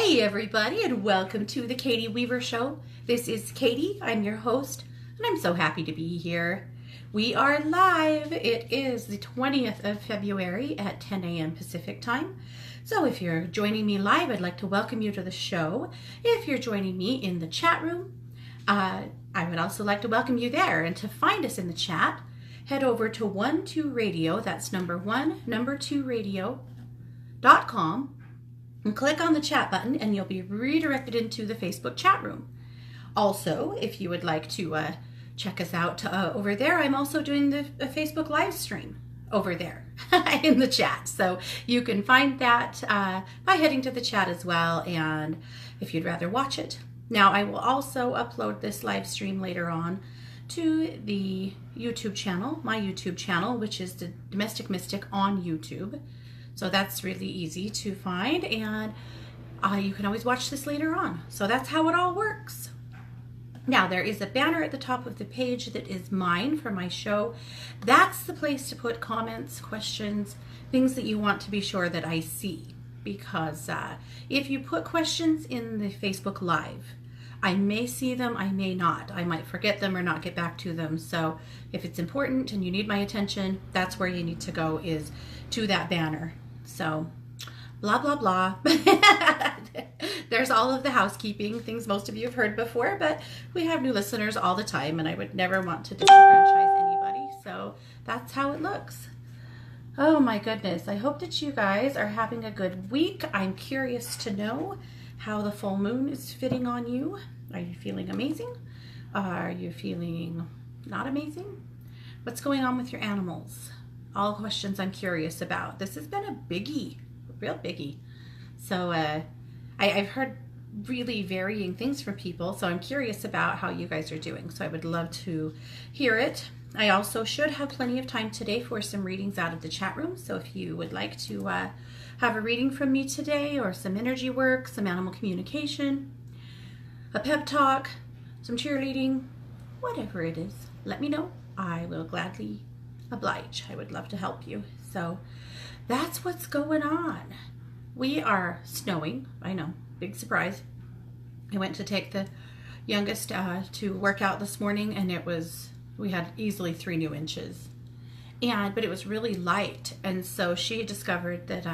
Hey everybody, and welcome to the Katie Weaver Show. This is Katie, I'm your host, and I'm so happy to be here. We are live. It is the 20th of February at 10 a.m. Pacific time. So if you're joining me live, I'd like to welcome you to the show. If you're joining me in the chat room, I would also like to welcome you there. And to find us in the chat, head over to 12 Radio, that's number 2 radio.com, and click on the chat button and you'll be redirected into the Facebook chat room. Also, if you would like to check us out over there, I'm also doing a Facebook live stream over there in the chat. So you can find that by heading to the chat as well, and if you'd rather watch it. Now, I will also upload this live stream later on to the YouTube channel, my YouTube channel, which is the Domestic Mystic on YouTube. So that's really easy to find, and you can always watch this later on. So that's how it all works. Now, there is a banner at the top of the page that is mine for my show. That's the place to put comments, questions, things that you want to be sure that I see. Because if you put questions in the Facebook Live, I may see them, I may not. I might forget them or not get back to them. So if it's important and you need my attention, that's where you need to go, is to that banner. So blah, blah, blah. There's all of the housekeeping things most of you have heard before, but we have new listeners all the time, and I would never want to disenfranchise anybody. So that's how it looks. Oh my goodness. I hope that you guys are having a good week. I'm curious to know how the full moon is fitting on you. Are you feeling amazing? Are you feeling not amazing? What's going on with your animals? All questions I'm curious about. This has been a biggie, a real biggie. So I've heard really varying things from people, so I'm curious about how you guys are doing. So I would love to hear it. I also should have plenty of time today for some readings out of the chat room. So if you would like to have a reading from me today, or some energy work, some animal communication, a pep talk, some cheerleading, whatever it is, let me know. I will gladly oblige. I would love to help you. So that's what's going on. We are snowing. I know, big surprise. I went to take the youngest to work out this morning, and we had easily 3 new inches. But it was really light, and so she discovered that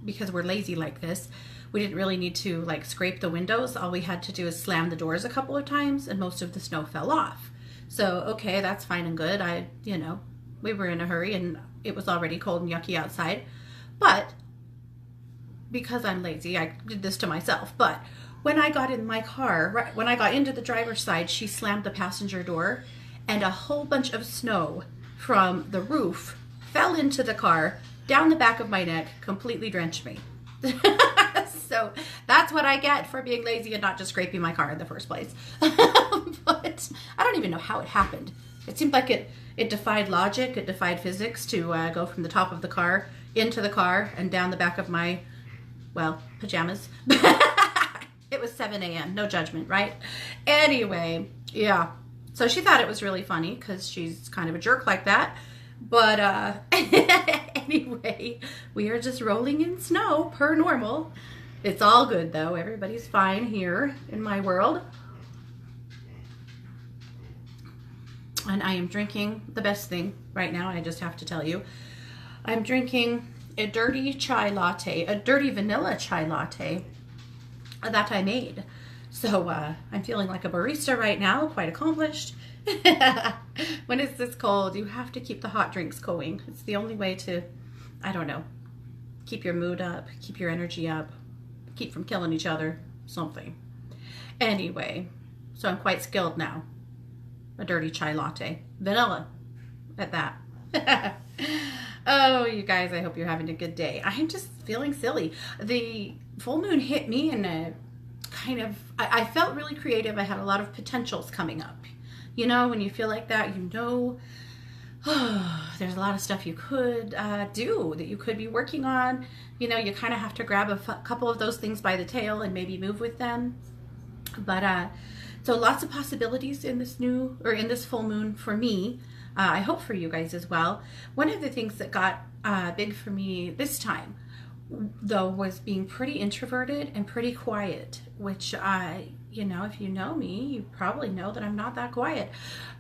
because we're lazy like this, we didn't really need to like scrape the windows. All we had to do is slam the doors a couple of times, and most of the snow fell off. So okay, that's fine and good. We were in a hurry, and it was already cold and yucky outside. But because I'm lazy, I did this to myself. But when I got in my car, when I got into the driver's side, she slammed the passenger door, and a whole bunch of snow from the roof fell into the car, down the back of my neck, completely drenched me. So that's what I get for being lazy and not just scraping my car in the first place. But I don't even know how it happened. It seemed like it defied logic, it defied physics to go from the top of the car into the car and down the back of my, pajamas. It was 7 a.m., no judgment, right? Anyway, yeah. So she thought it was really funny because she's kind of a jerk like that. But anyway, we are just rolling in snow per normal. It's all good though. Everybody's fine here in my world. And I am drinking the best thing right now, I just have to tell you. I'm drinking a dirty chai latte, a dirty vanilla chai latte that I made. So I'm feeling like a barista right now, quite accomplished. When it's this cold, you have to keep the hot drinks going. It's the only way to, keep your mood up, keep your energy up, keep from killing each other, something. Anyway, so I'm quite skilled now. A dirty chai latte, vanilla at that. Oh, you guys, I hope you're having a good day. I'm just feeling silly. The full moon hit me in a I felt really creative. I had a lot of potentials coming up. You know, when you feel like that, there's a lot of stuff you could do, that you could be working on. You kind of have to grab a couple of those things by the tail and maybe move with them. But so lots of possibilities in this full moon for me. I hope for you guys as well. One of the things that got big for me this time though, was being pretty introverted and pretty quiet, which you know, if you know me, you probably know that I'm not that quiet.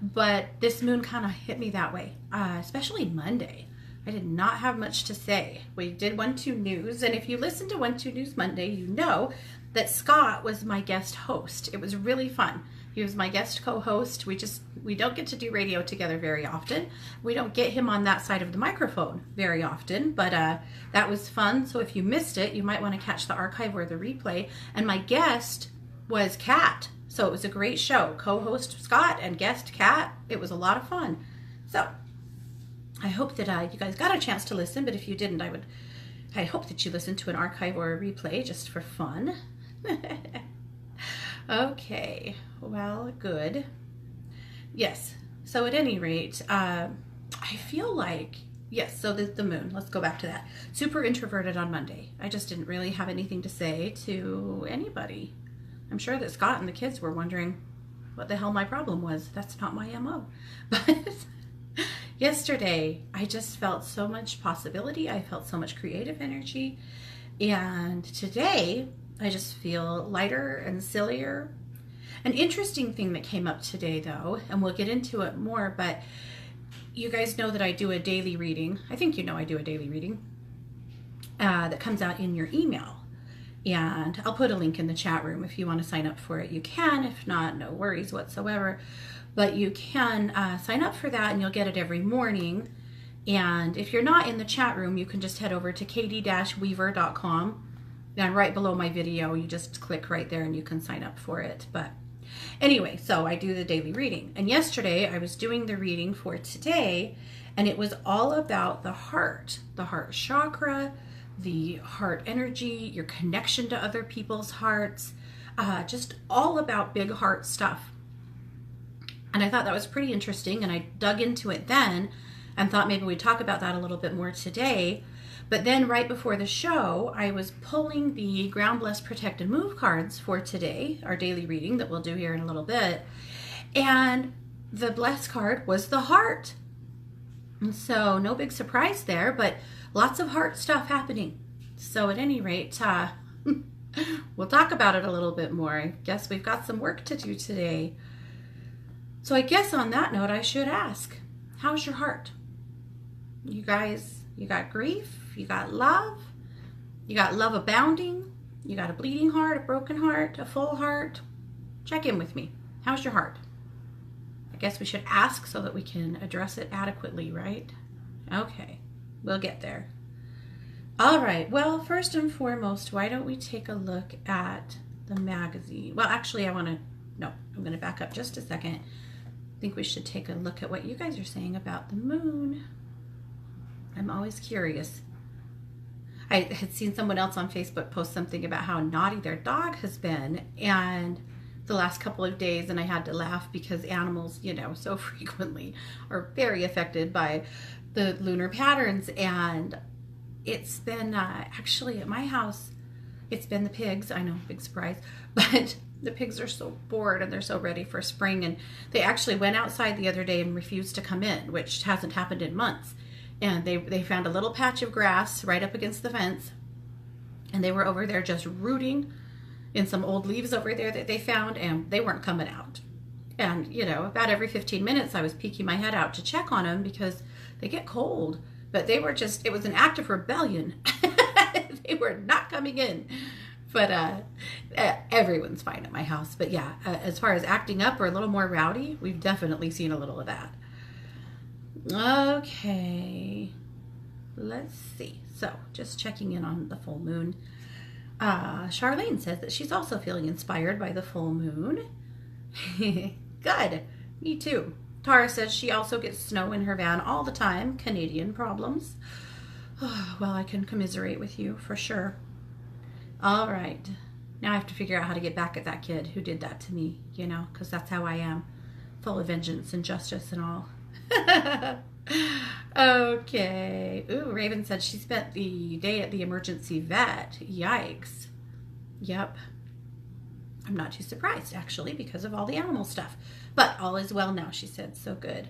But this moon kind of hit me that way, especially Monday. I did not have much to say. We did 1-2 News, and if you listen to 1-2 News Monday, you know that Scott was my guest host. It was really fun. He was my guest co-host. We don't get to do radio together very often. We don't get him on that side of the microphone very often, but that was fun. So if you missed it, you might want to catch the archive or the replay. And my guest was Kat. So it was a great show. Co-host Scott and guest Kat. It was a lot of fun. So I hope that you guys got a chance to listen, but if you didn't, I hope that you listened to an archive or a replay just for fun. Okay, well, good. Yes, so at any rate, I feel like, yes, so the moon, let's go back to that. Super introverted on Monday. I just didn't really have anything to say to anybody. I'm sure that Scott and the kids were wondering what the hell my problem was. That's not my MO. But yesterday, I just felt so much possibility. I felt so much creative energy. And today, I just feel lighter and sillier. An interesting thing that came up today, though, and we'll get into it more, but you guys know that I do a daily reading. I think you know I do a daily reading that comes out in your email. And I'll put a link in the chat room. If you want to sign up for it, you can. If not, no worries whatsoever. But you can sign up for that, and you'll get it every morning. And if you're not in the chat room, you can just head over to katie-weaver.com. And right below my video, you just click right there and you can sign up for it. But anyway, so I do the daily reading. And yesterday I was doing the reading for today, and it was all about the heart chakra, the heart energy, your connection to other people's hearts, just all about big heart stuff. And I thought that was pretty interesting, and I dug into it then and thought maybe we'd talk about that a little bit more today. But then right before the show, I was pulling the Ground, Bless, Protect, and Move cards for today, our daily reading that we'll do here in a little bit. And the Bless card was the heart. And so no big surprise there, but lots of heart stuff happening. So at any rate, we'll talk about it a little bit more. I guess we've got some work to do today. So I guess on that note, I should ask, how's your heart? You guys, you got grief? You got love? You got love abounding? You got a bleeding heart, a broken heart, a full heart? Check in with me. How's your heart? I guess we should ask so that we can address it adequately, right? Okay, we'll get there. All right, well, first and foremost, why don't we take a look at the magazine? Well, actually, I'm going to back up just a second. I think we should take a look at what you guys are saying about the moon. I'm always curious. I had seen someone else on Facebook post something about how naughty their dog has been and the last couple of days, and I had to laugh because animals, you know, so frequently are very affected by the lunar patterns. And it's been actually at my house, it's been the pigs. I know, big surprise, but the pigs are so bored and they're so ready for spring. And they actually went outside the other day and refused to come in, which hasn't happened in months. And they found a little patch of grass right up against the fence, and they were over there just rooting in some old leaves over there that they found, and they weren't coming out. And, you know, about every 15 minutes I was peeking my head out to check on them because they get cold. But they were just, it was an act of rebellion. They were not coming in. But everyone's fine at my house. But yeah, as far as acting up or a little more rowdy, we've definitely seen a little of that. Okay, let's see. So just checking in on the full moon. Charlene says that she's also feeling inspired by the full moon. Good, me too. Tara says she also gets snow in her van all the time. Canadian problems. Oh, well, I can commiserate with you for sure. All right, now I have to figure out how to get back at that kid who did that to me, you know, because that's how I am, full of vengeance and justice and all. Okay. Ooh, Raven said she spent the day at the emergency vet. Yikes. Yep. I'm not too surprised, actually, because of all the animal stuff. But all is well now, she said. So good.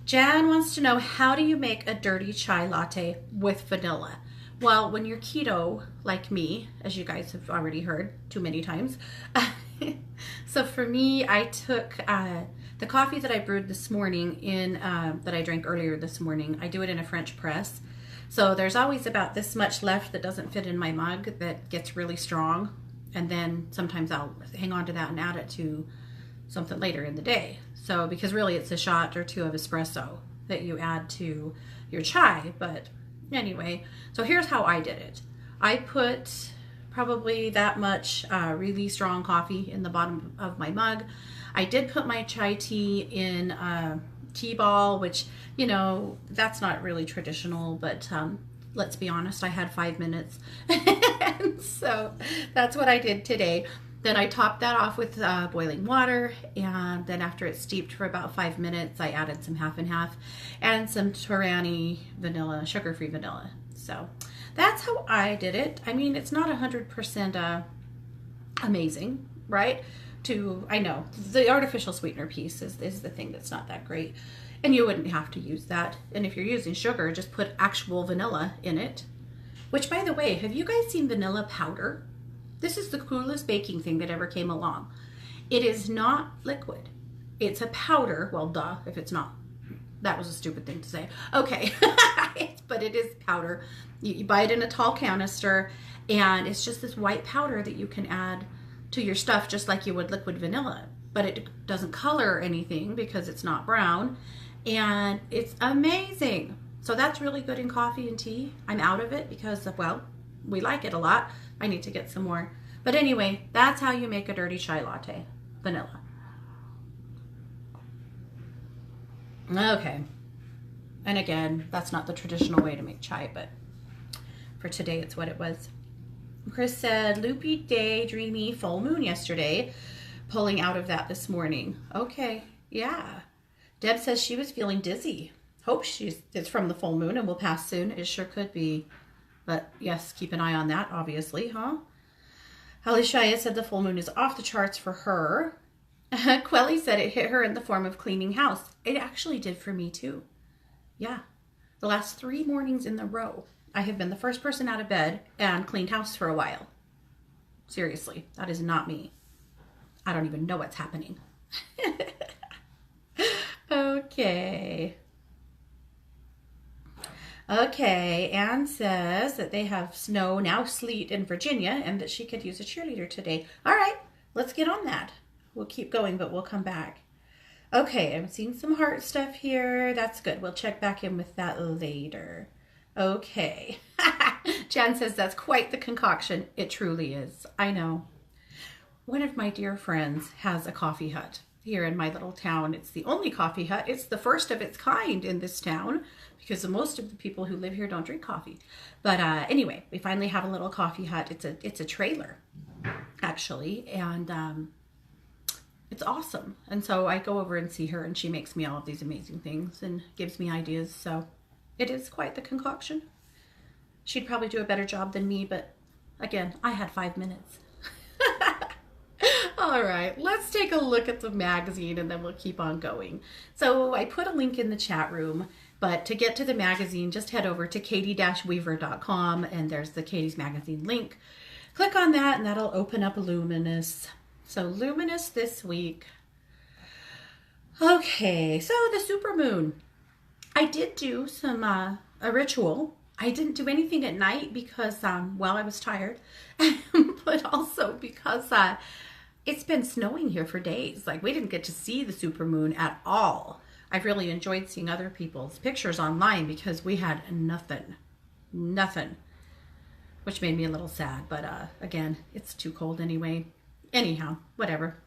Jan wants to know, how do you make a dirty chai latte with vanilla? Well, when you're keto, like me, as you guys have already heard too many times, so for me, I took the coffee that I brewed this morning that I drank earlier this morning. I do it in a French press. So there's always about this much left that doesn't fit in my mug that gets really strong. And then sometimes I'll hang on to that and add it to something later in the day. So because really it's a shot or two of espresso that you add to your chai. But anyway, so here's how I did it. I put probably that much really strong coffee in the bottom of my mug. I did put my chai tea in a tea ball, which, you know, that's not really traditional, but let's be honest, I had 5 minutes. And so that's what I did today. Then I topped that off with boiling water, and then after it steeped for about 5 minutes, I added some half and half and some Torani vanilla, sugar-free vanilla. So that's how I did it. I mean, it's not 100% amazing, right? I know the artificial sweetener piece is the thing that's not that great, and you wouldn't have to use that. And if you're using sugar, just put actual vanilla in it. Which, by the way, have you guys seen vanilla powder? This is the coolest baking thing that ever came along. It is not liquid. It's a powder. Well, duh, if it's not. That was a stupid thing to say. Okay, but it is powder. You buy it in a tall canister, and it's just this white powder that you can add to your stuff just like you would liquid vanilla. But it doesn't color anything because it's not brown, and it's amazing. So that's really good in coffee and tea. I'm out of it because, well, we like it a lot. I need to get some more. But anyway, that's how you make a dirty chai latte. Vanilla. Okay. And again, that's not the traditional way to make chai, but for today, it's what it was. Chris said, loopy day, dreamy, full moon yesterday. Pulling out of that this morning. Okay, yeah. Deb says she was feeling dizzy. Hope it's from the full moon and will pass soon. It sure could be. But yes, keep an eye on that, obviously, huh? Alishaya said the full moon is off the charts for her. Quelly said it hit her in the form of cleaning house. It actually did for me too. Yeah. The last 3 mornings in a row, I have been the first person out of bed and cleaned house for a while. Seriously, that is not me. I don't even know what's happening. Okay. Okay, Anne says that they have snow, now sleet in Virginia, and that she could use a cheerleader today. All right, let's get on that. We'll keep going, but we'll come back. Okay, I'm seeing some heart stuff here. That's good. We'll check back in with that later. Okay. Jan says that's quite the concoction. It truly is. I know. One of my dear friends has a coffee hut here in my little town. It's the only coffee hut. It's the first of its kind in this town because most of the people who live here don't drink coffee. But anyway, we finally have a little coffee hut. It's a trailer, actually, and it's awesome. And so I go over and see her, and she makes me all of these amazing things and gives me ideas. So it is quite the concoction. She'd probably do a better job than me, but again, I had 5 minutes. All right, let's take a look at the magazine and then we'll keep on going. So I put a link in the chat room, but to get to the magazine, just head over to katie-weaver.com and there's the Katie's Magazine link. Click on that and that'll open up Luminous. So Luminous this week. Okay, so the supermoon. I did do some a ritual. I didn't do anything at night because, well, I was tired, but also because it's been snowing here for days. Like, we didn't get to see the supermoon at all. I've really enjoyed seeing other people's pictures online because we had nothing, which made me a little sad. But again, it's too cold anyway. Anyhow, whatever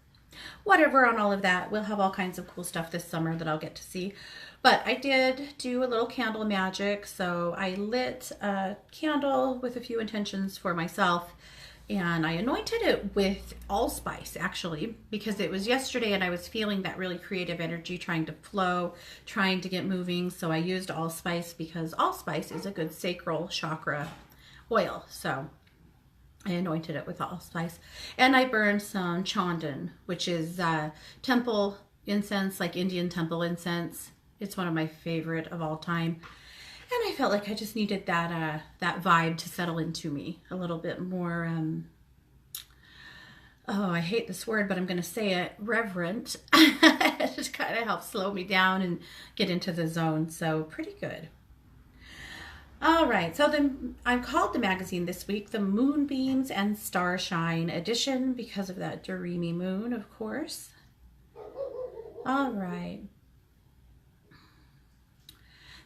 on all of that. We'll have all kinds of cool stuff this summer that I'll get to see. But I did do a little candle magic. So I lit a candle with a few intentions for myself, and I anointed it with allspice, actually, because it was yesterday and I was feeling that really creative energy trying to flow, trying to get moving. So I used allspice because allspice is a good sacral chakra oil. So I anointed it with allspice, and I burned some chandan, which is temple incense, like Indian temple incense. It's one of my favorite of all time. I felt like I just needed that that vibe to settle into me a little bit more. Oh, I hate this word, but I'm going to say it, reverent. It just kind of helps slow me down and get into the zone. So pretty good. All right, so I called the magazine this week the Moonbeams and Starshine edition because of that dreamy moon, of course. All right.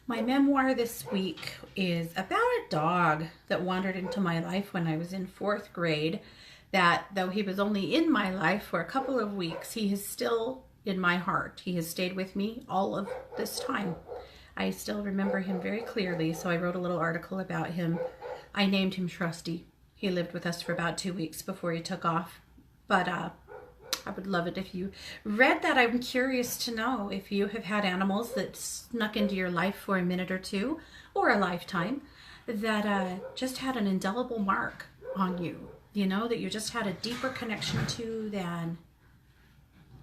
My memoir this week is about a dog that wandered into my life when I was in 4th grade, that though he was only in my life for a couple of weeks, he is still in my heart. He has stayed with me all of this time. I still remember him very clearly, so I wrote a little article about him. I named him Trusty. He lived with us for about 2 weeks before he took off. But I would love it if you read that. I'm curious to know if you have had animals that snuck into your life for a minute or two, or a lifetime, that just had an indelible mark on you, you know, that you just had a deeper connection to than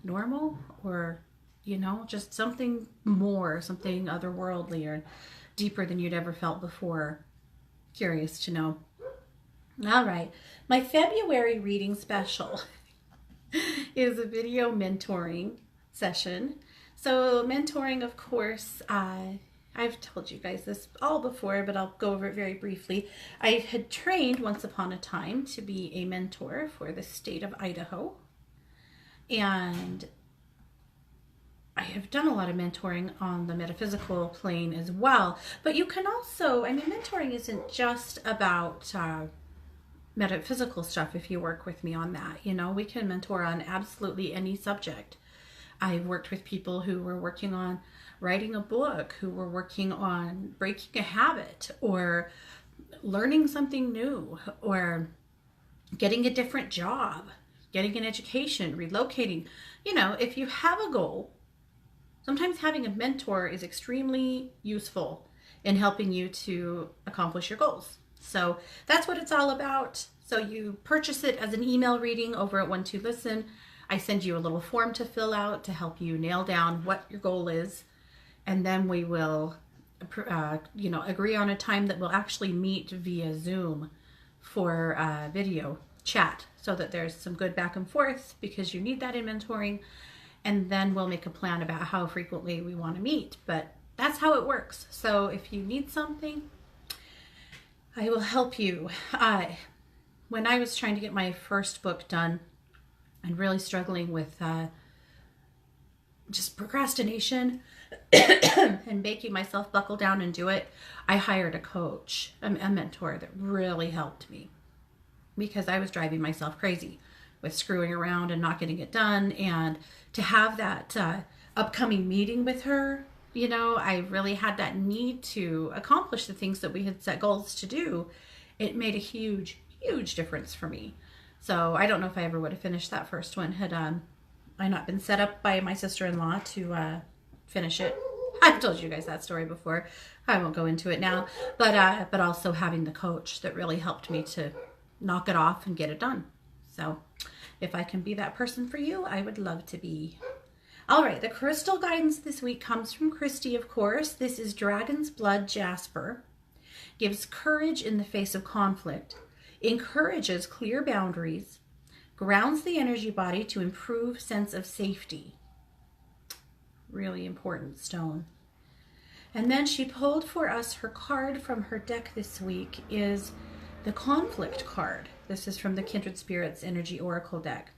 normal, or, you know, just something more, something otherworldly or deeper than you'd ever felt before. Curious to know. All right, my February reading special is a video mentoring session. So mentoring, of course, I've told you guys this all before, but I'll go over it very briefly. I had trained once upon a time to be a mentor for the state of Idaho. And I have done a lot of mentoring on the metaphysical plane as well. But you can also, I mean, mentoring isn't just about metaphysical stuff. If you work with me on that, you know, we can mentor on absolutely any subject. I've worked with people who were working on writing a book, who were working on breaking a habit, or learning something new, or getting a different job, getting an education, relocating. You know, if you have a goal, sometimes having a mentor is extremely useful in helping you to accomplish your goals. So that's what it's all about. So you purchase it as an email reading over at 1-2-Listen. I send you a little form to fill out to help you nail down what your goal is. And then we will, you know, agree on a time that we'll actually meet via Zoom for video chat, so that there's some good back and forth, because you need that in mentoring. And then we'll make a plan about how frequently we want to meet. But that's how it works. So if you need something, I will help you. When I was trying to get my first book done and really struggling with just procrastination and making myself buckle down and do it, I hired a coach, a mentor that really helped me, because I was driving myself crazy with screwing around and not getting it done. And to have that upcoming meeting with her, you know, I really had that need to accomplish the things that we had set goals to do. It made a huge, huge difference for me. So I don't know if I ever would have finished that first one had I not been set up by my sister-in-law to finish it. I've told you guys that story before. I won't go into it now. But also having the coach that really helped me to knock it off and get it done. So if I can be that person for you, I would love to be. All right, the crystal guidance this week comes from Christy, of course. This is Dragon's Blood Jasper. Gives courage in the face of conflict, encourages clear boundaries, grounds the energy body to improve sense of safety. Really important stone. And then she pulled for us, her card from her deck this week is the conflict card. This is from the Kindred Spirits Energy Oracle deck.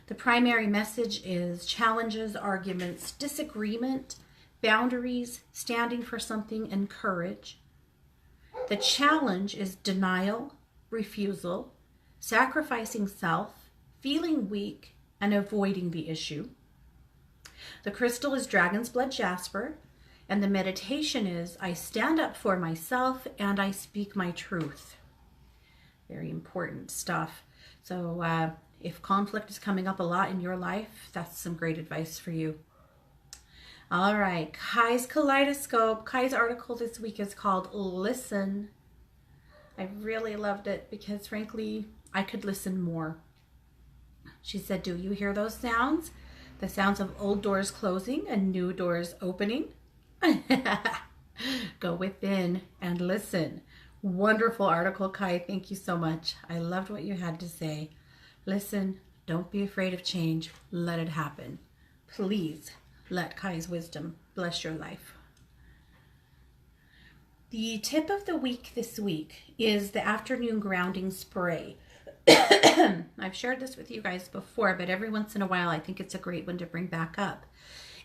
The primary message is challenges, arguments, disagreement, boundaries, standing for something, and courage. The challenge is denial, refusal, sacrificing self, feeling weak, and avoiding the issue. The crystal is Dragon's Blood Jasper, and the meditation is I stand up for myself and I speak my truth. Very important stuff. So if conflict is coming up a lot in your life, that's some great advice for you. All right, Kai's Kaleidoscope. Kai's article this week is called Listen. I really loved it because, frankly, I could listen more. She said, do you hear those sounds? The sounds of old doors closing and new doors opening. Go within and listen. Wonderful article, Kai. Thank you so much. I loved what you had to say. Listen, don't be afraid of change. Let it happen. Please let Kai's wisdom bless your life. The tip of the week this week is the afternoon grounding spray. I've shared this with you guys before, but every once in a while I think it's a great one to bring back up.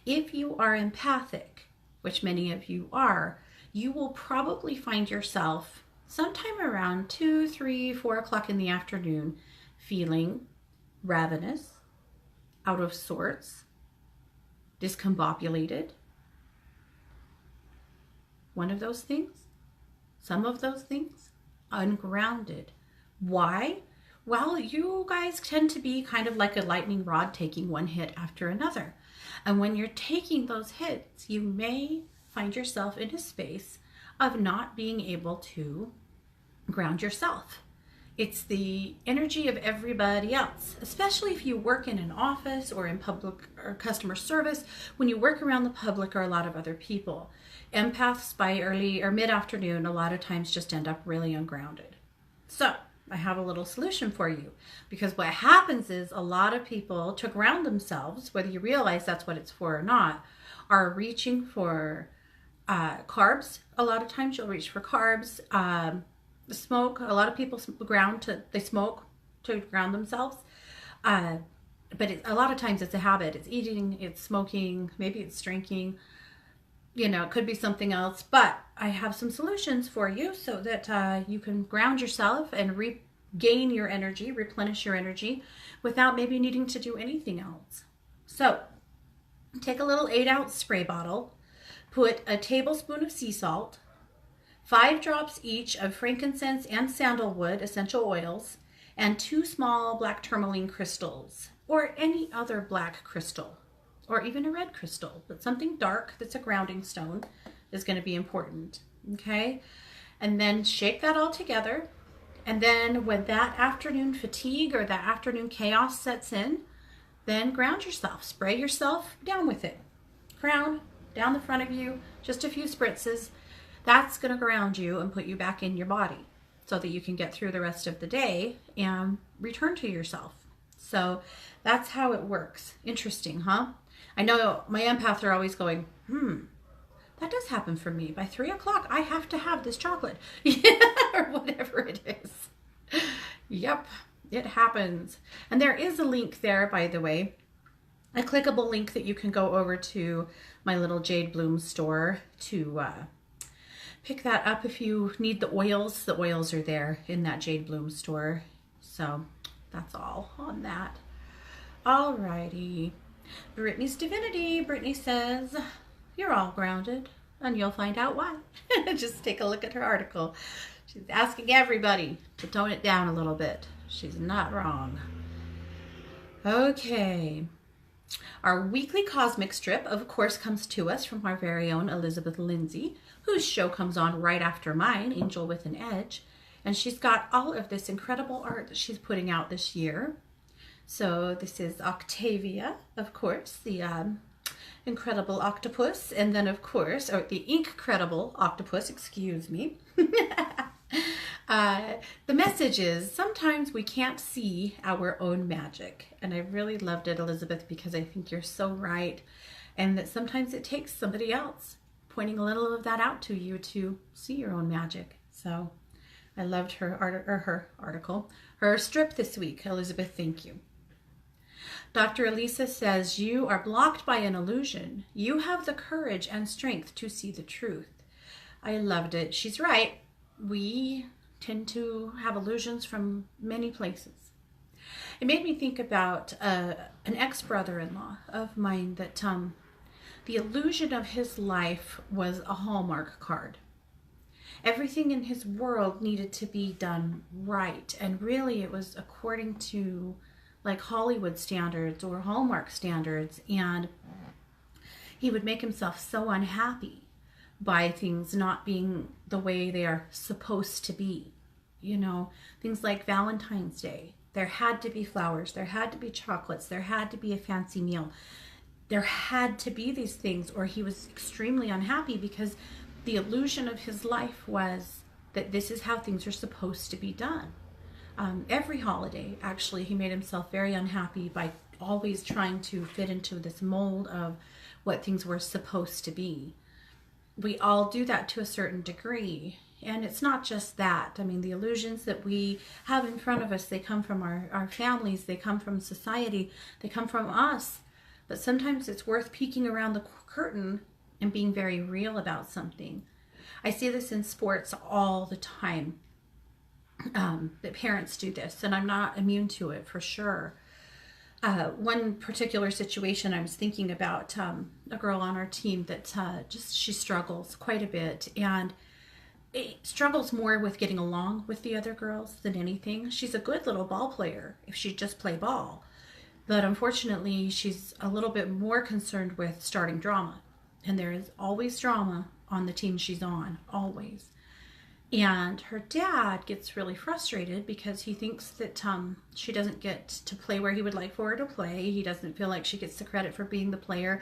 If you are empathic, which many of you are, you will probably find yourself sometime around 2, 3, 4 o'clock in the afternoon feeling ravenous, out of sorts, discombobulated. One of those things, some of those things, ungrounded. Why? Well, you guys tend to be kind of like a lightning rod taking one hit after another. And when you're taking those hits, you may find yourself in a space of not being able to ground yourself. It's the energy of everybody else, especially if you work in an office or in public or customer service. When you work around the public or a lot of other people, empaths by early or mid-afternoon a lot of times just end up really ungrounded. So I have a little solution for you, because what happens is a lot of people, to ground themselves, whether you realize that's what it's for or not, are reaching for carbs. A lot of times you'll reach for carbs. Smoke. A lot of people they smoke to ground themselves. But a lot of times it's a habit. It's eating, it's smoking, maybe it's drinking. You know, it could be something else. But I have some solutions for you so that you can ground yourself and regain your energy, replenish your energy without maybe needing to do anything else. So take a little 8-ounce spray bottle, put a tablespoon of sea salt, 5 drops each of frankincense and sandalwood essential oils, and 2 small black tourmaline crystals, or any other black crystal, or even a red crystal, but something dark that's a grounding stone is going to be important, okay? And then shake that all together, and then when that afternoon fatigue or that afternoon chaos sets in, then ground yourself. Spray yourself down with it. Ground down the front of you, just a few spritzes. That's going to ground you and put you back in your body so that you can get through the rest of the day and return to yourself. So that's how it works. Interesting, huh? I know my empaths are always going, that does happen for me. By 3 o'clock, I have to have this chocolate or whatever it is. Yep, it happens. And there is a link there, by the way, a clickable link that you can go over to my little Jade Bloom store to pick that up if you need the oils. The oils are there in that Jade Bloom store. So that's all on that. Alrighty. Brittany's Divinity. Brittany says, you're all grounded, and you'll find out why. Just take a look at her article. She's asking everybody to tone it down a little bit. She's not wrong. Okay. Our weekly cosmic strip, of course, comes to us from our very own Elizabeth Lindsay, whose show comes on right after mine, Angel with an Edge. And she's got all of this incredible art that she's putting out this year. So this is Octavia, of course, the incredible octopus. And then, of course, or the Incredible octopus, excuse me. The message is sometimes we can't see our own magic. And I really loved it, Elizabeth, because I think you're so right. And that sometimes it takes somebody else pointing a little of that out to you to see your own magic. So I loved her article, her strip this week. Elizabeth, thank you. Dr. Elisa says, you are blocked by an illusion. You have the courage and strength to see the truth. I loved it. She's right. We tend to have illusions from many places. It made me think about an ex-brother-in-law of mine that the illusion of his life was a Hallmark card. Everything in his world needed to be done right, and really it was according to like Hollywood standards or Hallmark standards, and he would make himself so unhappy by things not being the way they are supposed to be. You know, things like Valentine's Day. There had to be flowers, there had to be chocolates, there had to be a fancy meal. There had to be these things, or he was extremely unhappy because the illusion of his life was that this is how things are supposed to be done. Every holiday, actually, he made himself very unhappy by always trying to fit into this mold of what things were supposed to be. We all do that to a certain degree. And it's not just that. I mean, the illusions that we have in front of us, they come from our families, they come from society, they come from us. But sometimes it's worth peeking around the curtain and being very real about something. I see this in sports all the time, that parents do this, and I'm not immune to it for sure. One particular situation I was thinking about, a girl on our team that she struggles quite a bit, and it struggles more with getting along with the other girls than anything. She's a good little ball player if she just play ball, but unfortunately she's a little bit more concerned with starting drama, and there is always drama on the team she's on, always. And her dad gets really frustrated because he thinks that she doesn't get to play where he would like for her to play. He doesn't feel like she gets the credit for being the player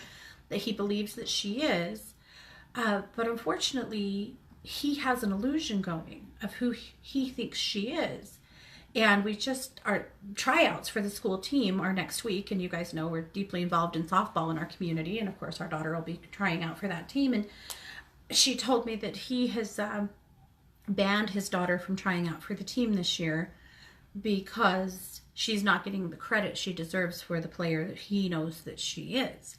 that he believes that she is. But unfortunately, he has an illusion going of who he thinks she is. And our tryouts for the school team are next week. And you guys know we're deeply involved in softball in our community. And of course, our daughter will be trying out for that team. And she told me that he has banned his daughter from trying out for the team this year because she's not getting the credit she deserves for the player that he knows that she is.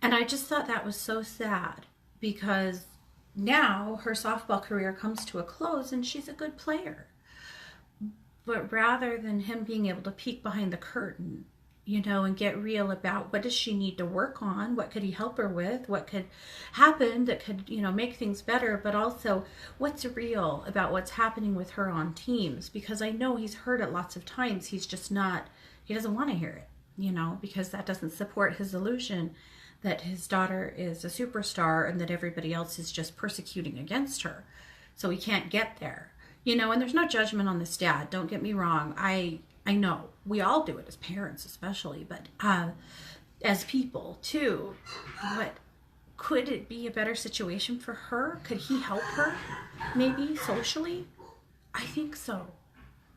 And I just thought that was so sad, because now her softball career comes to a close and she's a good player. But rather than him being able to peek behind the curtain, and get real about what does she need to work on, what could he help her with, what could happen that could, make things better, but also what's real about what's happening with her on teams, because I know he's heard it lots of times. He doesn't want to hear it, because that doesn't support his illusion that his daughter is a superstar and that everybody else is just persecuting against her. So he can't get there, and there's no judgment on this dad. Don't get me wrong. I know we all do it as parents, especially, but as people too. What could it be a better situation for her? Could he help her maybe socially? I think so.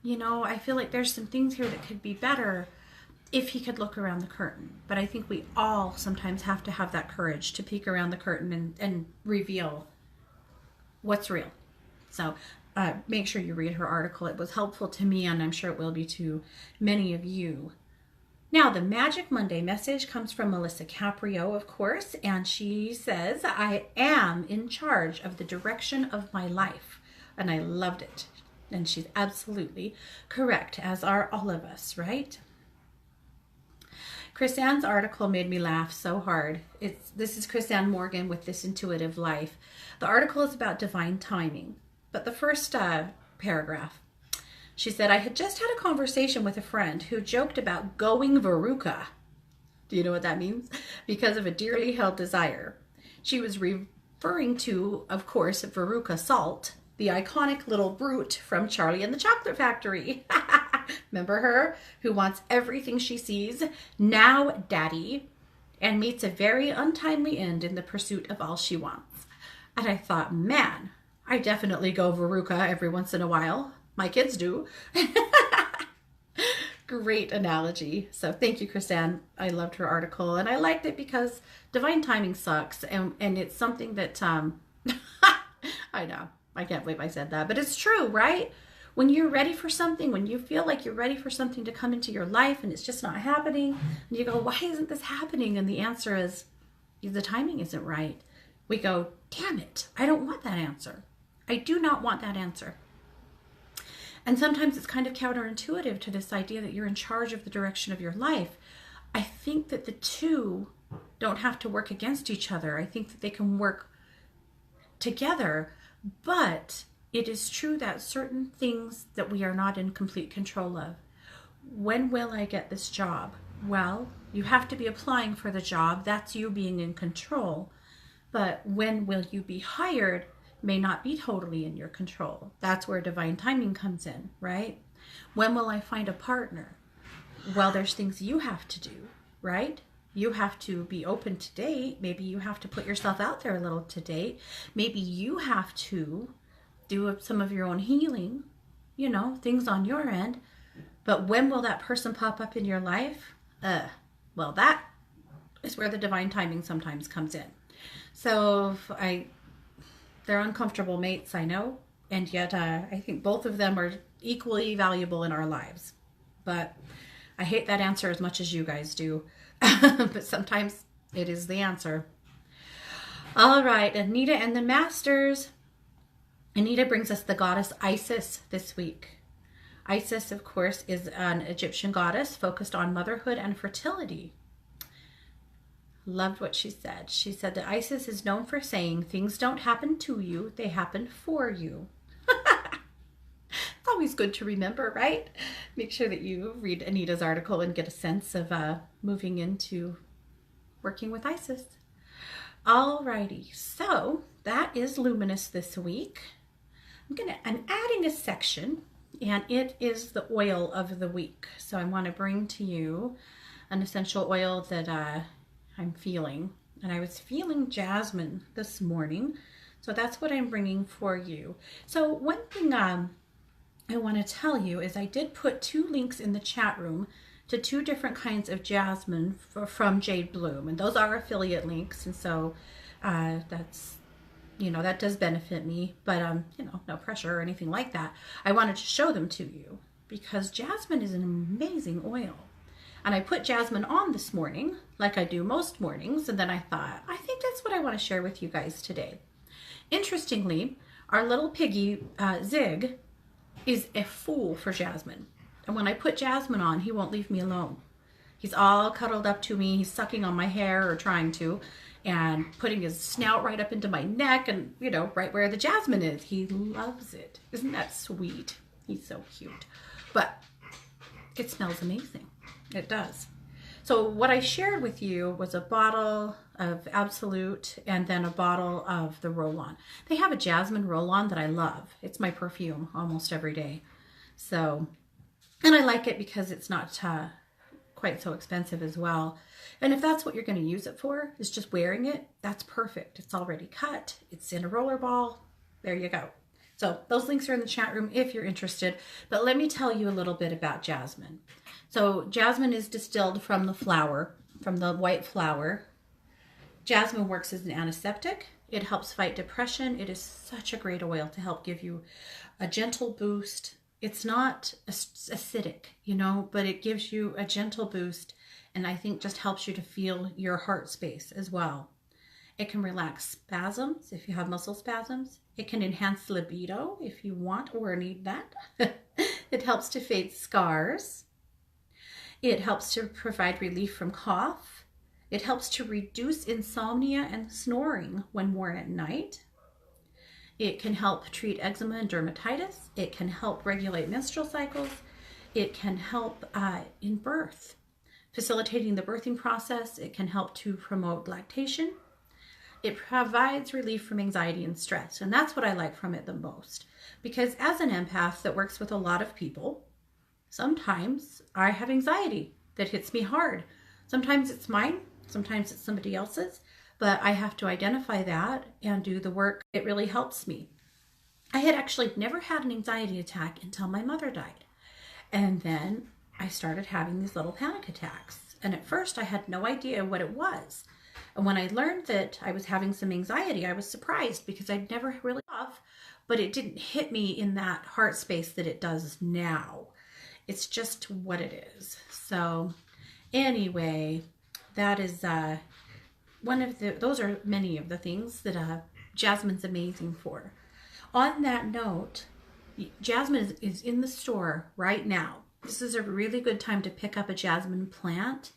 I feel like there's some things here that could be better if he could look around the curtain. But I think we all sometimes have to have that courage to peek around the curtain and reveal what's real. So make sure you read her article. It was helpful to me, and I'm sure it will be to many of you. Now, the Magic Monday message comes from Melissa Caprio, of course, and she says, I am in charge of the direction of my life. And I loved it. And she's absolutely correct, as are all of us, right? Chris Ann's article made me laugh so hard. This is Chris Ann Morgan with This Intuitive Life. The article is about divine timing. But the first paragraph, she said, I had just had a conversation with a friend who joked about going veruca. Do you know what that means? Because of a dearly held desire. She was referring to, of course, Veruca Salt, the iconic little brute from Charlie and the Chocolate Factory. Remember her? Who wants everything she sees, now daddy, and meets a very untimely end in the pursuit of all she wants. And I thought, man, I definitely go veruca every once in a while. My kids do. Great analogy. So thank you, Chrisanne. I loved her article, and I liked it because divine timing sucks, and it's something that I know. I can't believe I said that, but it's true, right? When you're ready for something, when you feel like you're ready for something to come into your life and it's just not happening, and you go, why isn't this happening? And the answer is, the timing isn't right. We go, damn it, I don't want that answer. I do not want that answer. And sometimes it's kind of counterintuitive to this idea that you're in charge of the direction of your life. I think that the two don't have to work against each other. I think that they can work together, but it is true that certain things that we are not in complete control of. When will I get this job? Well, you have to be applying for the job. That's you being in control. But when will you be hired may not be totally in your control. That's where divine timing comes in, right? When will I find a partner? Well, there's things you have to do, right? you have to be open to date. Maybe you have to put yourself out there a little to date. Maybe you have to do some of your own healing, you know, things on your end. But when will that person pop up in your life? Well, that is where the divine timing sometimes comes in. So they're uncomfortable mates, I know. And yet I think both of them are equally valuable in our lives. But I hate that answer as much as you guys do. But sometimes it is the answer. All right, Anita and the Masters. Anita brings us the goddess Isis this week. Isis, of course, is an Egyptian goddess focused on motherhood and fertility. Loved what she said. She said that Isis is known for saying, things don't happen to you, they happen for you. Always good to remember, right? Make sure that you read Anita's article and get a sense of moving into working with Isis. Alrighty, so that is luminous this week. I'm adding a section, and it is the oil of the week. So I want to bring to you an essential oil that I'm feeling. And I was feeling jasmine this morning, so that's what I'm bringing for you. So one thing I want to tell you is I did put 2 links in the chat room to 2 different kinds of jasmine from Jade Bloom, and those are affiliate links, and so that's, you know, that does benefit me, but you know, no pressure or anything like that. I wanted to show them to you because jasmine is an amazing oil. And I put jasmine on this morning, like I do most mornings, and then I thought, I think that's what I want to share with you guys today. Interestingly, our little piggy, Zig, is a fool for jasmine. And when I put jasmine on, he won't leave me alone. He's all cuddled up to me. He's sucking on my hair, or trying to, and putting his snout right up into my neck and, you know, right where the jasmine is. He loves it. Isn't that sweet? He's so cute. But it smells amazing. It does. So what I shared with you was a bottle of Absolute and then a bottle of the roll-on. They have a jasmine roll-on that I love. It's my perfume almost every day. So, and I like it because it's not quite so expensive as well. And if that's what you're going to use it for, is just wearing it, that's perfect. It's already cut. It's in a roller ball. There you go. So those links are in the chat room if you're interested. But let me tell you a little bit about jasmine. So jasmine is distilled from the flower, from the white flower. Jasmine works as an antiseptic. It helps fight depression. It is such a great oil to help give you a gentle boost. It's not acidic, you know, but it gives you a gentle boost, and I think just helps you to feel your heart space as well. It can relax spasms if you have muscle spasms. It can enhance libido if you want or need that. It helps to fade scars. It helps to provide relief from cough. It helps to reduce insomnia and snoring when worn at night. It can help treat eczema and dermatitis. It can help regulate menstrual cycles. It can help in birth, facilitating the birthing process. It can help to promote lactation. It provides relief from anxiety and stress. And that's what I like from it the most. Because as an empath that works with a lot of people, sometimes I have anxiety that hits me hard. Sometimes it's mine, sometimes it's somebody else's, but I have to identify that and do the work. It really helps me. I had actually never had an anxiety attack until my mother died. And then I started having these little panic attacks. And at first I had no idea what it was. And when I learned that I was having some anxiety, I was surprised because I'd never really off, but it didn't hit me in that heart space that it does now. It's just what it is. So anyway, that is those are many of the things that jasmine's amazing for. On that note, jasmine is in the store right now. This is a really good time to pick up a jasmine plant.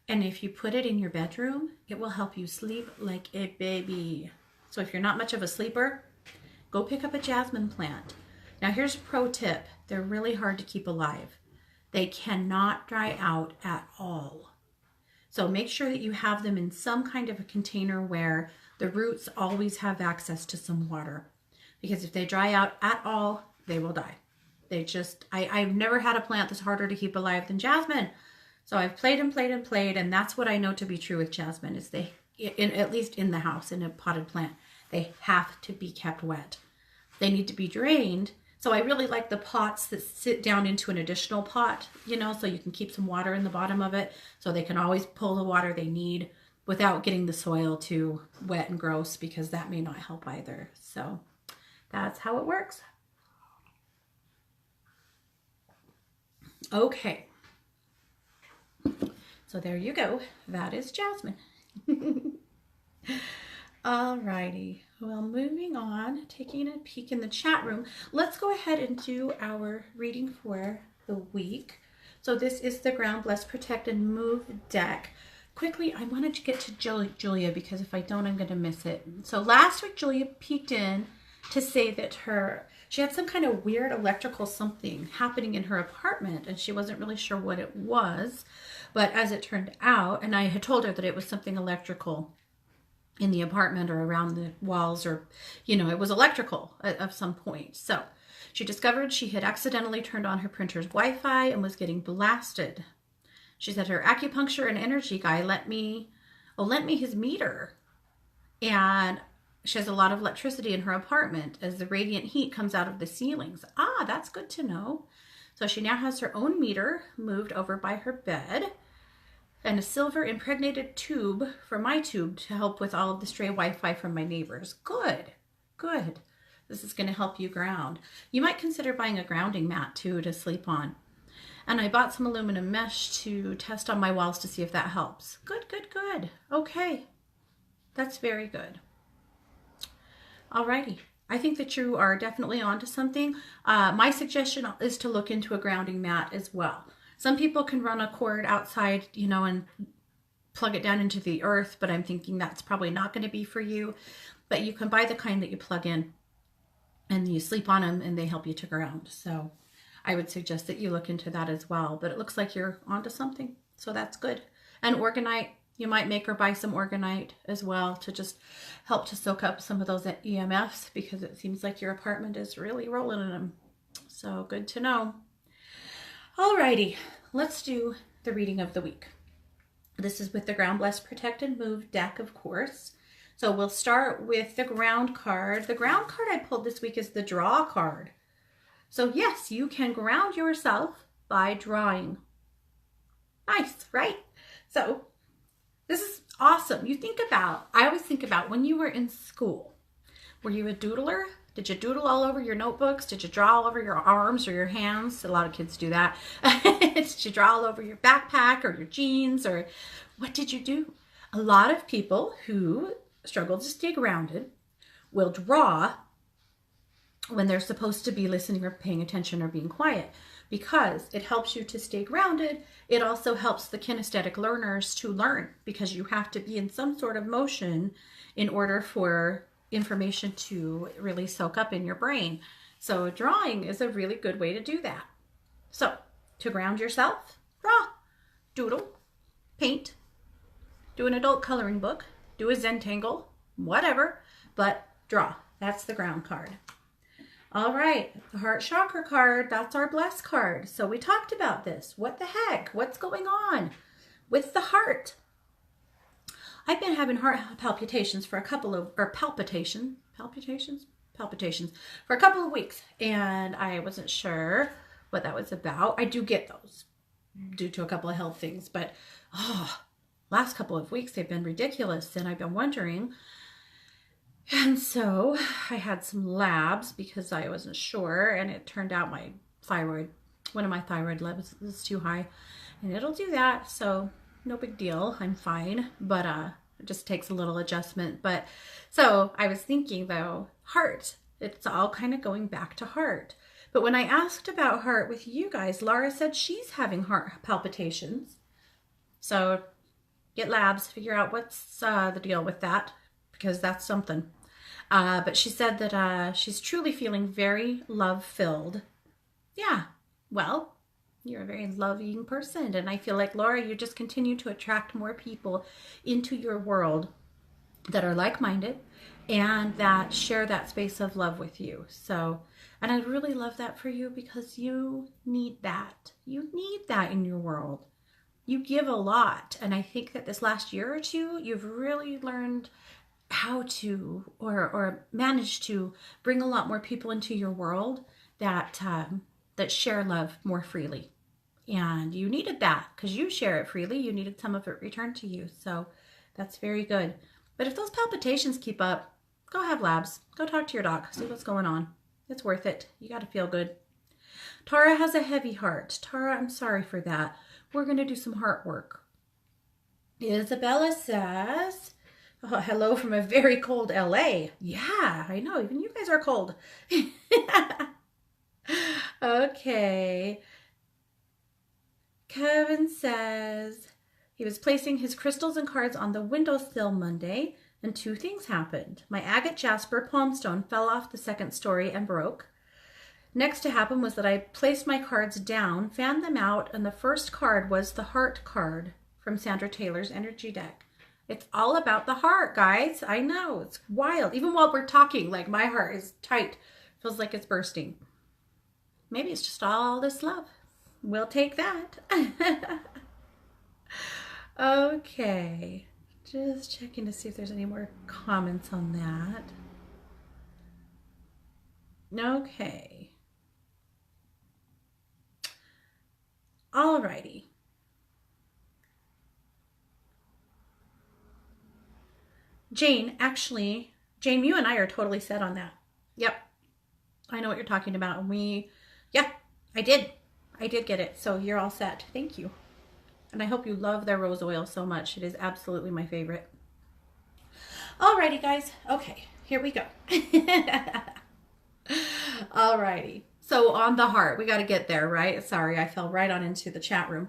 And if you put it in your bedroom, it will help you sleep like a baby. So if you're not much of a sleeper, go pick up a jasmine plant. Now here's a pro tip. They're really hard to keep alive. They cannot dry out at all. So make sure that you have them in some kind of a container where the roots always have access to some water. Because if they dry out at all, they will die. I've never had a plant that's harder to keep alive than jasmine. So I've played and played and played, and that's what I know to be true with jasmine is at least in the house, in a potted plant, they have to be kept wet. They need to be drained. So I really like the pots that sit down into an additional pot, you know, so you can keep some water in the bottom of it so they can always pull the water they need without getting the soil too wet and gross, because that may not help either. So that's how it works. Okay. So there you go. That is jasmine. Alrighty. Well, moving on, taking a peek in the chat room, let's go ahead and do our reading for the week. So this is the Ground, Bless, Protect, and Move deck. Quickly, I wanted to get to Julia because if I don't, I'm going to miss it. So last week, Julia peeked in to say that she had some kind of weird electrical something happening in her apartment, and she wasn't really sure what it was. But as it turned out, and I had told her that it was something electrical in the apartment or around the walls, or, you know, it was electrical at some point. So she discovered she had accidentally turned on her printer's Wi-Fi and was getting blasted. She said her acupuncture and energy guy lent me his meter. And she has a lot of electricity in her apartment as the radiant heat comes out of the ceilings. Ah, that's good to know. So she now has her own meter moved over by her bed, and a silver impregnated tube for my tube to help with all of the stray Wi-Fi from my neighbors. Good, good. This is going to help you ground. You might consider buying a grounding mat too to sleep on. And I bought some aluminum mesh to test on my walls to see if that helps. Good, good, good. Okay, that's very good. Alrighty. I think that you are definitely onto something. My suggestion is to look into a grounding mat as well. Some people can run a cord outside, you know, and plug it down into the earth, but I'm thinking that's probably not going to be for you. But you can buy the kind that you plug in and you sleep on them and they help you to ground. So I would suggest that you look into that as well. But it looks like you're onto something, so that's good. And orgonite, you might make or buy some orgonite as well to just help to soak up some of those EMFs, because it seems like your apartment is really rolling in them. So good to know. Alrighty, let's do the reading of the week. This is with the Ground, Bless, Protect, and Move deck, of course. So we'll start with the ground card. The ground card I pulled this week is the draw card. So yes, you can ground yourself by drawing. Nice, right? So this is awesome. I always think about when you were in school. Were you a doodler? Did you doodle all over your notebooks? Did you draw all over your arms or your hands? A lot of kids do that. Did you draw all over your backpack or your jeans, or what did you do? A lot of people who struggle to stay grounded will draw when they're supposed to be listening or paying attention or being quiet, because it helps you to stay grounded. It also helps the kinesthetic learners to learn, because you have to be in some sort of motion in order for information to really soak up in your brain. So drawing is a really good way to do that. So to ground yourself, draw, doodle, paint, do an adult coloring book, do a Zentangle, whatever, but draw. That's the ground card. All right, the heart chakra card, that's our bless card. So we talked about this. What the heck? What's going on with the heart? I've been having heart palpitations for a couple of, or palpitations for a couple of weeks, and I wasn't sure what that was about. I do get those due to a couple of health things, but last couple of weeks they've been ridiculous, and I've been wondering. And so I had some labs because I wasn't sure, and it turned out my thyroid, one of my thyroid levels is too high, and it'll do that. So no big deal. I'm fine, but it just takes a little adjustment. But so I was thinking though, heart, it's all kind of going back to heart. But when I asked about heart with you guys, Laura said she's having heart palpitations. So get labs, figure out what's the deal with that, because that's something. But she said that she's truly feeling very love-filled. Yeah, well, you're a very loving person. And I feel like, Laura, you just continue to attract more people into your world that are like-minded and that share that space of love with you. So, and I really love that for you, because you need that. You need that in your world. you give a lot. And I think that this last year or two, you've really learned how to, or managed to bring a lot more people into your world that, that share love more freely. And you needed that because you share it freely. You needed some of it returned to you. So that's very good. But if those palpitations keep up, go have labs. Go talk to your doc. See what's going on. It's worth it. You got to feel good. Tara has a heavy heart. Tara, I'm sorry for that. We're going to do some heart work. Isabella says, oh, hello from a very cold LA. Yeah, I know. Even you guys are cold. Okay. Kevin says he was placing his crystals and cards on the windowsill Monday, and two things happened. My agate jasper palm stone fell off the second story and broke. Next to happen was that I placed my cards down, fanned them out, and the first card was the heart card from Sandra Taylor's energy deck. It's all about the heart, guys. I know, it's wild. Even while we're talking, like my heart is tight. Feels like it's bursting. Maybe it's just all this love. We'll take that. Okay. Just checking to see if there's any more comments on that. Okay. Alrighty. Jane, actually, Jane, you and I are totally set on that. Yep. I know what you're talking about. And yeah, I did get it. So you're all set. Thank you. And I hope you love their rose oil so much. It is absolutely my favorite. Alrighty, guys. Okay, here we go. Alrighty. So on the heart, we got to get there, right? Sorry, I fell right on into the chat room.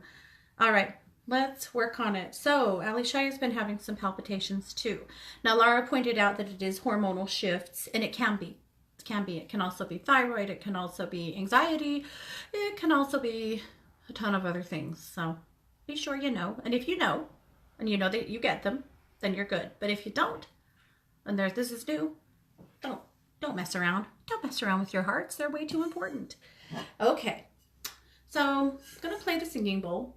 All right, let's work on it. So Ali Shai has been having some palpitations too. Now, Laura pointed out that it is hormonal shifts, and it can be. It can also be thyroid. It can also be anxiety. It can also be a ton of other things. So be sure you know. And if you know, and you know that you get them, then you're good. But if you don't, and this is new, don't mess around. Don't mess around with your hearts. They're way too important. Okay. So I'm going to play the singing bowl.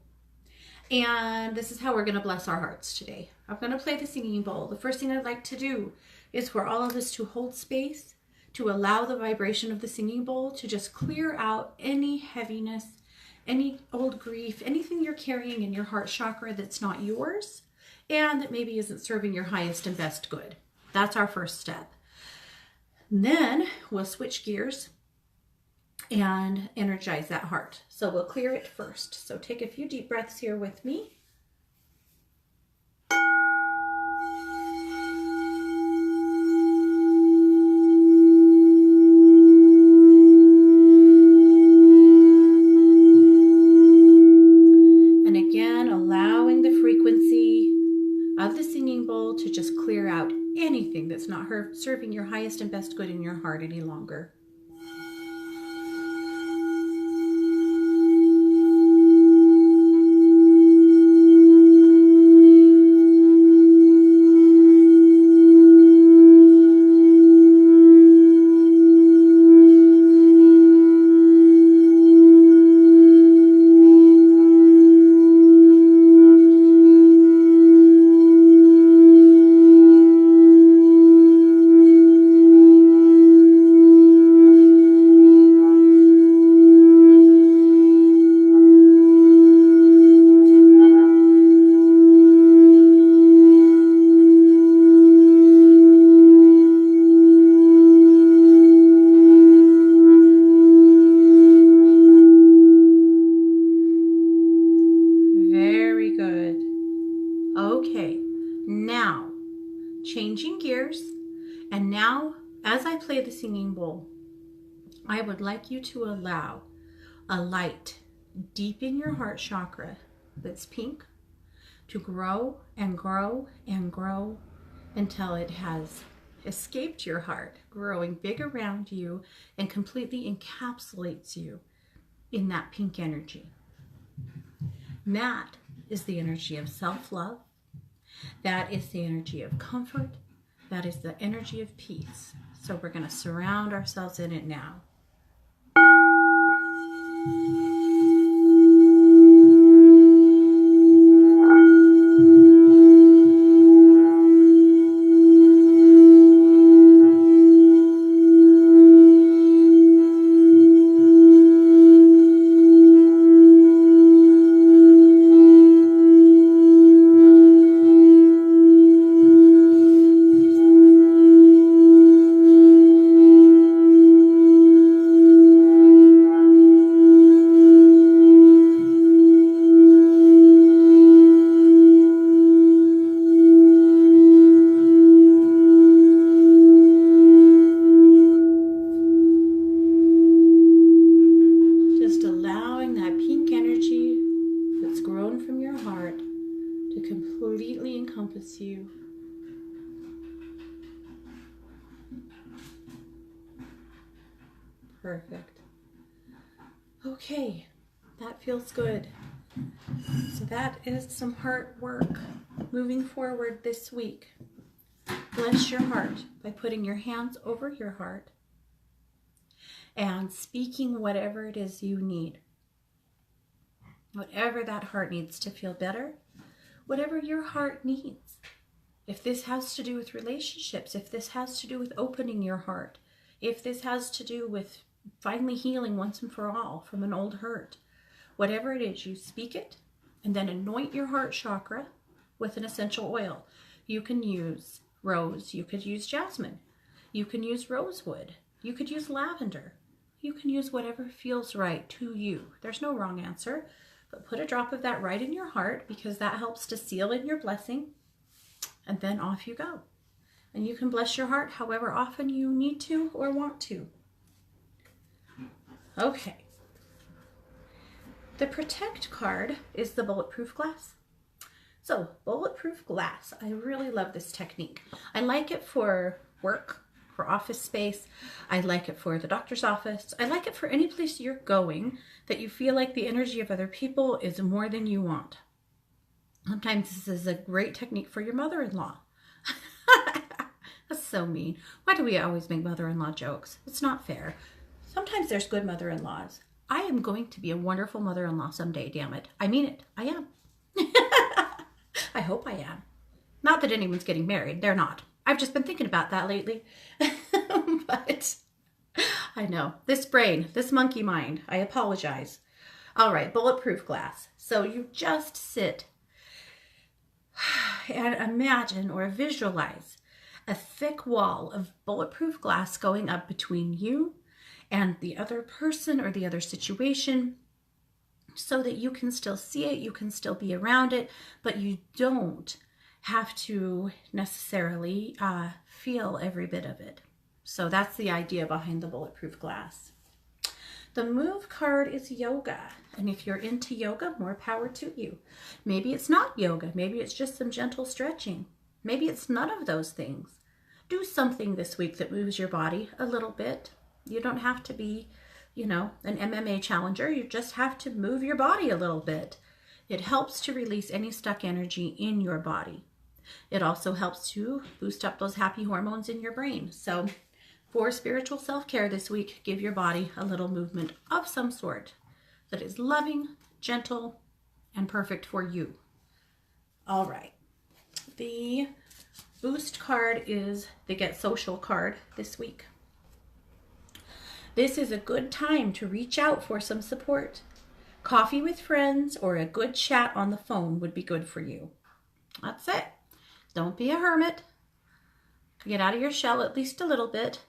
And this is how we're going to bless our hearts today. I'm going to play the singing bowl. The first thing I'd like to do is for all of us to hold space, to allow the vibration of the singing bowl to just clear out any heaviness, any old grief, anything you're carrying in your heart chakra that's not yours and that maybe isn't serving your highest and best good. That's our first step. Then we'll switch gears and energize that heart. So we'll clear it first. So take a few deep breaths here with me. And again, allowing the frequency of the singing bowl to just clear out anything that's not serving your highest and best good in your heart any longer. Changing gears, and now as I play the singing bowl, I would like you to allow a light deep in your heart chakra that's pink to grow and grow and grow until it has escaped your heart, growing big around you and completely encapsulates you in that pink energy. And that is the energy of self-love. That is the energy of comfort. That is the energy of peace. So we're going to surround ourselves in it now. Okay, that feels good. So that is some heart work moving forward this week. Bless your heart by putting your hands over your heart and speaking whatever it is you need. Whatever that heart needs to feel better, whatever your heart needs. If this has to do with relationships, if this has to do with opening your heart, if this has to do with finally healing once and for all from an old hurt, whatever it is, you speak it and then anoint your heart chakra with an essential oil. You can use rose, you could use jasmine, you can use rosewood, you could use lavender, you can use whatever feels right to you. There's no wrong answer, but put a drop of that right in your heart because that helps to seal in your blessing, and then off you go. And you can bless your heart however often you need to or want to. Okay. The protect card is the bulletproof glass. So bulletproof glass, I really love this technique. I like it for work, for office space. I like it for the doctor's office. I like it for any place you're going that you feel like the energy of other people is more than you want. Sometimes this is a great technique for your mother-in-law. That's so mean. Why do we always make mother-in-law jokes? It's not fair. Sometimes there's good mother-in-laws. I am going to be a wonderful mother-in-law someday, damn it. I mean it. I am. I hope I am. Not that anyone's getting married. They're not. I've just been thinking about that lately. But I know. This brain, this monkey mind, I apologize. All right, bulletproof glass. So you just sit and imagine or visualize a thick wall of bulletproof glass going up between you and the other person or the other situation so that you can still see it, you can still be around it, but you don't have to necessarily feel every bit of it. So that's the idea behind the bulletproof glass. The move card is yoga. And if you're into yoga, more power to you. Maybe it's not yoga. Maybe it's just some gentle stretching. Maybe it's none of those things. Do something this week that moves your body a little bit. You don't have to be, you know, an MMA challenger. You just have to move your body a little bit. It helps to release any stuck energy in your body. It also helps to boost up those happy hormones in your brain. So for spiritual self-care this week, give your body a little movement of some sort that is loving, gentle, and perfect for you. All right. The boost card is the Get Social card this week. This is a good time to reach out for some support. Coffee with friends or a good chat on the phone would be good for you. That's it. Don't be a hermit. Get out of your shell at least a little bit.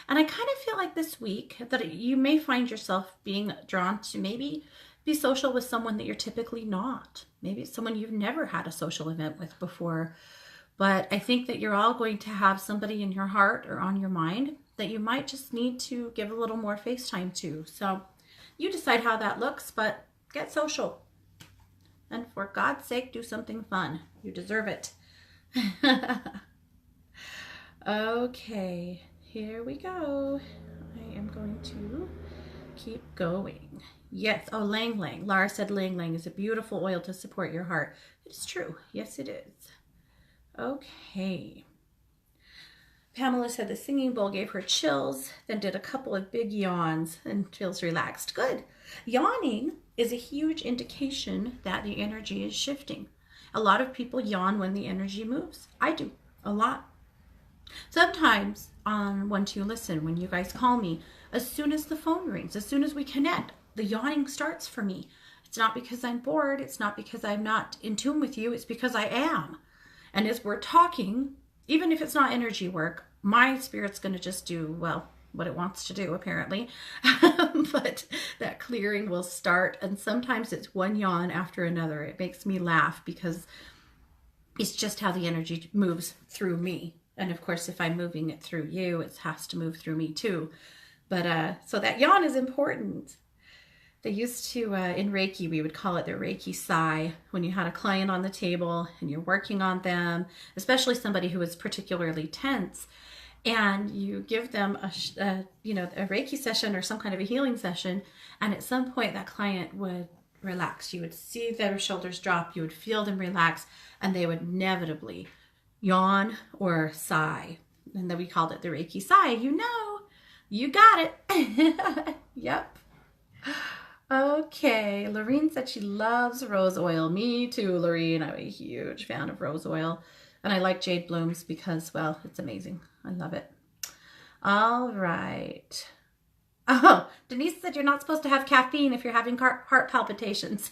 And I kind of feel like this week that you may find yourself being drawn to maybe be social with someone that you're typically not. Maybe it's someone you've never had a social event with before. But I think that you're all going to have somebody in your heart or on your mind that you might just need to give a little more FaceTime to. So you decide how that looks, but get social. And for God's sake, do something fun. You deserve it. Okay. Here we go. I am going to keep going. Yes. Oh, Lang Lang. Laura said Lang Lang is a beautiful oil to support your heart. It's true. Yes, it is. Okay. Pamela said the singing bowl gave her chills, then did a couple of big yawns and feels relaxed. Good. Yawning is a huge indication that the energy is shifting. A lot of people yawn when the energy moves. I do. A lot. Sometimes on One Two Listen, when you guys call me, as soon as the phone rings, as soon as we connect, the yawning starts for me. It's not because I'm bored. It's not because I'm not in tune with you. It's because I am. And as we're talking, even if it's not energy work, my spirit's going to just do, well, what it wants to do, apparently. But that clearing will start. And sometimes it's one yawn after another. It makes me laugh because it's just how the energy moves through me. And of course, if I'm moving it through you, it has to move through me too. But so that yawn is important. They used to, in Reiki, we would call it the Reiki sigh, when you had a client on the table and you're working on them, especially somebody who was particularly tense. and you give them a Reiki session or some kind of a healing session, and at some point that client would relax. You would see their shoulders drop, you would feel them relax, and they would inevitably yawn or sigh. And then we called it the Reiki sigh. You got it. Yep. Okay, Lorene said she loves rose oil. Me too, Lorene. I'm a huge fan of rose oil. And I like jade blooms because, well, it's amazing. I love it. All right. Oh, Denise said you're not supposed to have caffeine if you're having heart palpitations.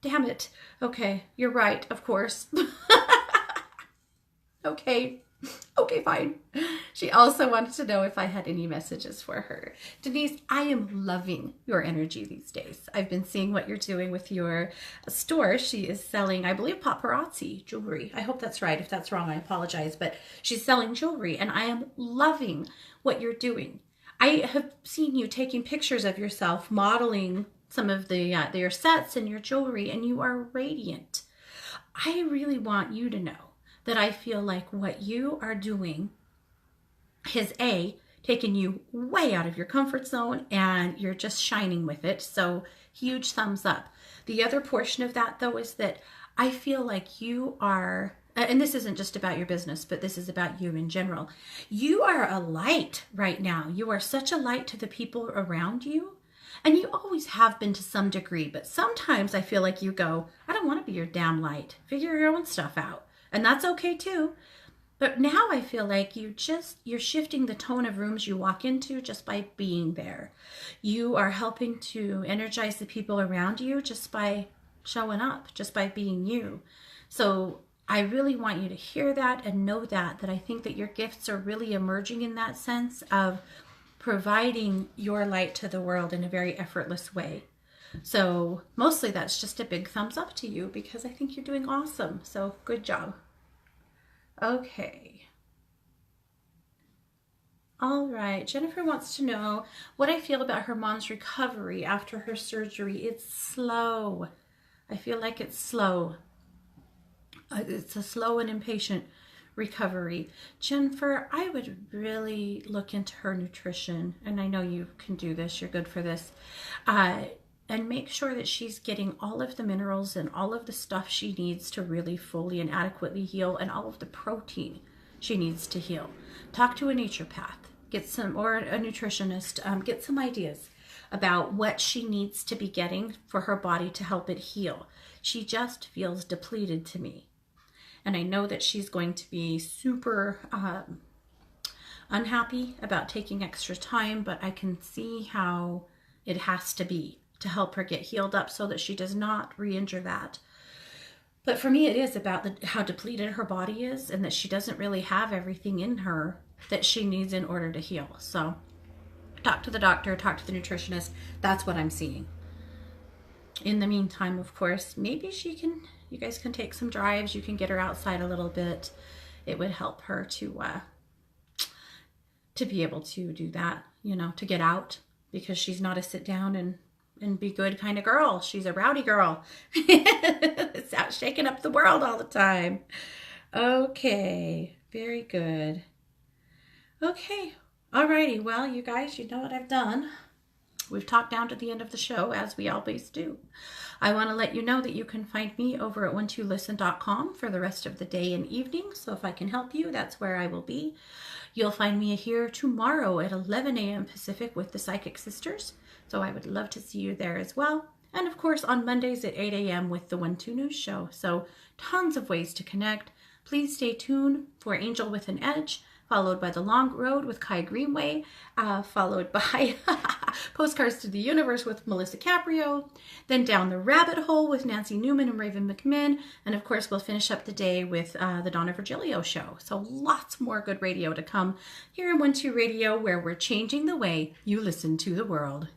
Damn it. Okay, you're right, of course. Okay. Okay, fine. She also wanted to know if I had any messages for her. Denise, I am loving your energy these days. I've been seeing what you're doing with your store. She is selling, I believe, paparazzi jewelry. I hope that's right. If that's wrong, I apologize. But she's selling jewelry, and I am loving what you're doing. I have seen you taking pictures of yourself, modeling some of your sets and your jewelry, and you are radiant. I really want you to know that I feel like what you are doing has taken you way out of your comfort zone, and you're just shining with it. So huge thumbs up. The other portion of that, though, is that I feel like you are, and this isn't just about your business, but this is about you in general. You are a light right now. You are such a light to the people around you. And you always have been to some degree, but sometimes I feel like you go, I don't want to be your damn light. Figure your own stuff out. And that's okay too. But now I feel like you're shifting the tone of rooms you walk into just by being there. You are helping to energize the people around you just by showing up, just by being you. So I really want you to hear that and know that I think that your gifts are really emerging in that sense of providing your light to the world in a very effortless way. So mostly that's just a big thumbs up to you because I think you're doing awesome. So good job. Okay. All right. Jennifer wants to know what I feel about her mom's recovery after her surgery. It's slow. I feel like it's slow. It's a slow and impatient recovery. Jennifer, I would really look into her nutrition, and I know you can do this. You're good for this. And make sure that she's getting all of the minerals and all of the stuff she needs to really fully and adequately heal, and all of the protein she needs to heal. Talk to a naturopath, or a nutritionist, get some ideas about what she needs to be getting for her body to help it heal. She just feels depleted to me. And I know that she's going to be super unhappy about taking extra time, but I can see how it has to be to help her get healed up so that she does not re-injure that. But for me, it is about how depleted her body is, and that she doesn't really have everything in her that she needs in order to heal. So talk to the doctor, talk to the nutritionist. That's what I'm seeing. In the meantime, of course, maybe you guys can take some drives. You can get her outside a little bit. It would help her to be able to do that, to get out, because she's not a sit down and be good kind of girl. She's a rowdy girl. It's out shaking up the world all the time. Okay, very good. Okay, alrighty. Well, you guys, you know what I've done. We've talked down to the end of the show, as we always do. I want to let you know that you can find me over at one2listen.com for the rest of the day and evening. So if I can help you, that's where I will be. You'll find me here tomorrow at 11 a.m. Pacific with the Psychic Sisters. So I would love to see you there as well. And of course on Mondays at 8 a.m. with the 1-2 News Show. So tons of ways to connect. Please stay tuned for Angel with an Edge, followed by The Long Road with Kai Greenway, followed by Postcards to the Universe with Melissa Caprio, then Down the Rabbit Hole with Nancy Newman and Raven McMinn, and of course we'll finish up the day with the Donna Virgilio Show. So lots more good radio to come here in 1-2 Radio, where we're changing the way you listen to the world.